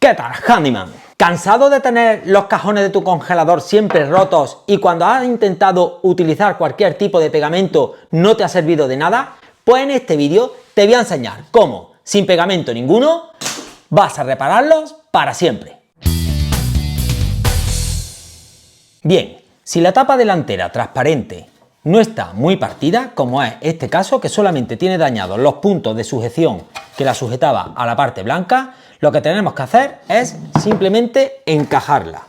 ¿Qué tal, Handyman? ¿Cansado de tener los cajones de tu congelador siempre rotos y cuando has intentado utilizar cualquier tipo de pegamento no te ha servido de nada? Pues en este vídeo te voy a enseñar cómo, sin pegamento ninguno, vas a repararlos para siempre. Bien, si la tapa delantera transparente no está muy partida, como es este caso, que solamente tiene dañados los puntos de sujeción que la sujetaba a la parte blanca, lo que tenemos que hacer es simplemente encajarla.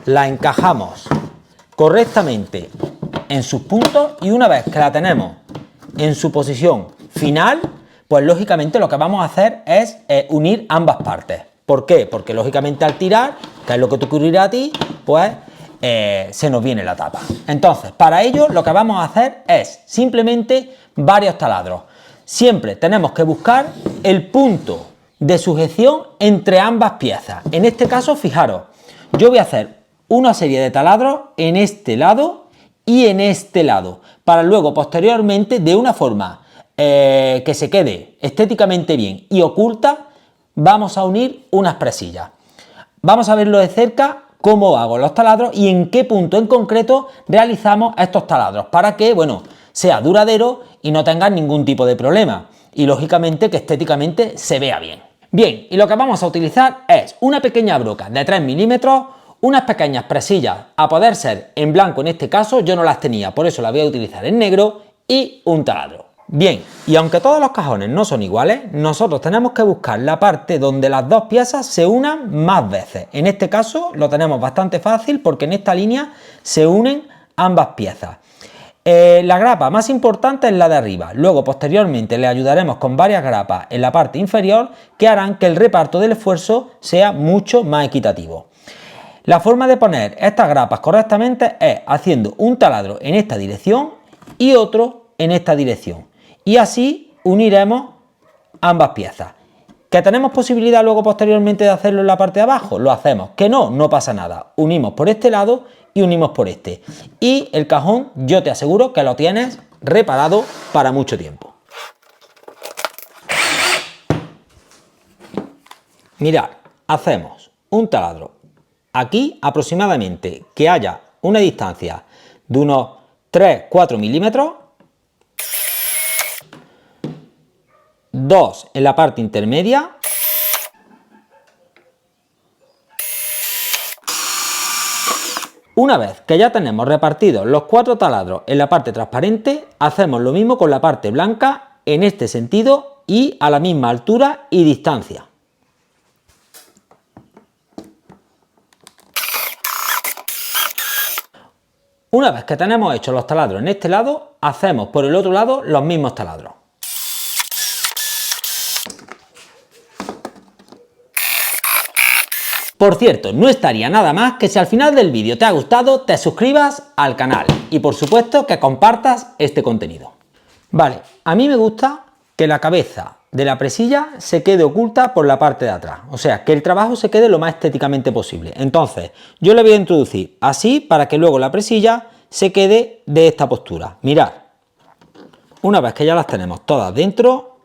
La encajamos correctamente en sus puntos y una vez que la tenemos en su posición final, pues lógicamente lo que vamos a hacer es unir ambas partes. ¿Por qué? Porque lógicamente al tirar, que es lo que te ocurrirá a ti, pues se nos viene la tapa. Entonces, para ello lo que vamos a hacer es simplemente varios taladros. Siempre tenemos que buscar el punto de sujeción entre ambas piezas. En este caso, fijaros, yo voy a hacer una serie de taladros en este lado y en este lado, para luego posteriormente, de una forma que se quede estéticamente bien y oculta, vamos a unir unas presillas. Vamos a verlo de cerca cómo hago los taladros y en qué punto en concreto realizamos estos taladros para que, bueno, sea duradero y no tengan ningún tipo de problema y lógicamente que estéticamente se vea bien. Bien, y lo que vamos a utilizar es una pequeña broca de 3 milímetros, unas pequeñas presillas, a poder ser en blanco en este caso, yo no las tenía, por eso las voy a utilizar en negro, y un taladro. Bien, y aunque todos los cajones no son iguales, nosotros tenemos que buscar la parte donde las dos piezas se unan más veces. En este caso lo tenemos bastante fácil porque en esta línea se unen ambas piezas. La grapa más importante es la de arriba, luego posteriormente le ayudaremos con varias grapas en la parte inferior que harán que el reparto del esfuerzo sea mucho más equitativo. La forma de poner estas grapas correctamente es haciendo un taladro en esta dirección y otro en esta dirección y así uniremos ambas piezas. ¿Que tenemos posibilidad luego posteriormente de hacerlo en la parte de abajo? Lo hacemos. ¿Que no? No pasa nada. Unimos por este lado y unimos por este. Y el cajón, yo te aseguro que lo tienes reparado para mucho tiempo. Mirad, hacemos un taladro aquí aproximadamente que haya una distancia de unos 3-4 milímetros. 2 en la parte intermedia. Una vez que ya tenemos repartidos los 4 taladros en la parte transparente, hacemos lo mismo con la parte blanca en este sentido y a la misma altura y distancia. Una vez que tenemos hechos los taladros en este lado, hacemos por el otro lado los mismos taladros. Por cierto, no estaría nada más que si al final del vídeo te ha gustado, te suscribas al canal y por supuesto que compartas este contenido. Vale, a mí me gusta que la cabeza de la presilla se quede oculta por la parte de atrás, o sea, que el trabajo se quede lo más estéticamente posible. Entonces, yo le voy a introducir así para que luego la presilla se quede de esta postura. Mirad, una vez que ya las tenemos todas dentro,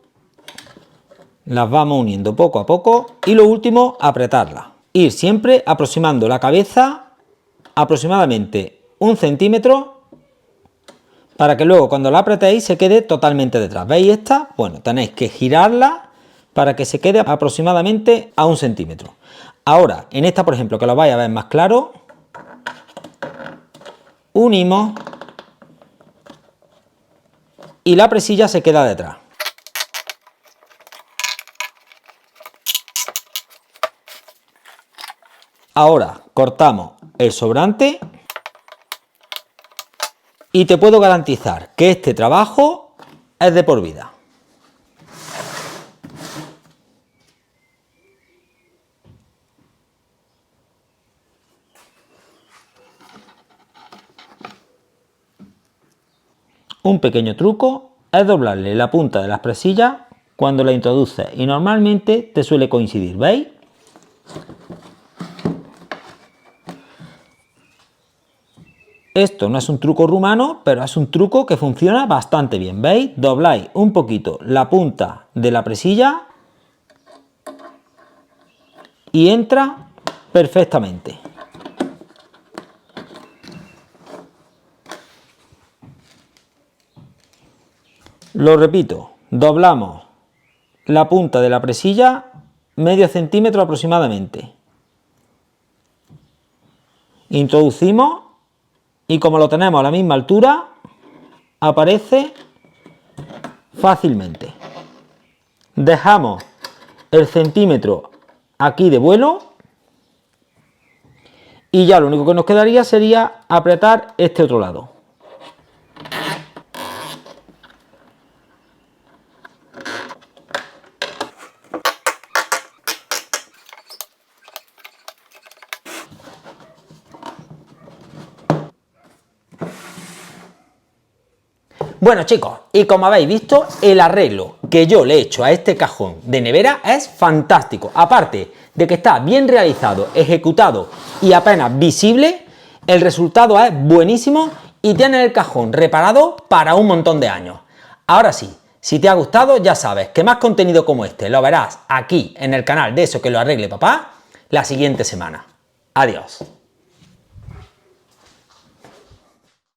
las vamos uniendo poco a poco y lo último, apretarlas. Ir siempre aproximando la cabeza aproximadamente 1 centímetro para que luego cuando la apretéis se quede totalmente detrás. ¿Veis esta? Bueno, tenéis que girarla para que se quede aproximadamente a 1 centímetro. Ahora, en esta por ejemplo, que lo vais a ver más claro, unimos y la presilla se queda detrás. Ahora cortamos el sobrante y te puedo garantizar que este trabajo es de por vida. Un pequeño truco es doblarle la punta de las presillas cuando la introduces y normalmente te suele coincidir, ¿veis? Esto no es un truco rumano, pero es un truco que funciona bastante bien. ¿Veis? Dobláis un poquito la punta de la presilla y entra perfectamente. Lo repito, doblamos la punta de la presilla medio centímetro aproximadamente. Introducimos y como lo tenemos a la misma altura, aparece fácilmente. Dejamos el centímetro aquí de vuelo y ya lo único que nos quedaría sería apretar este otro lado. Bueno chicos, y como habéis visto, el arreglo que yo le he hecho a este cajón de nevera es fantástico. Aparte de que está bien realizado, ejecutado y apenas visible, el resultado es buenísimo y tiene el cajón reparado para un montón de años. Ahora sí, si te ha gustado, ya sabes que más contenido como este lo verás aquí en el canal de Eso que lo arregle papá la siguiente semana. Adiós.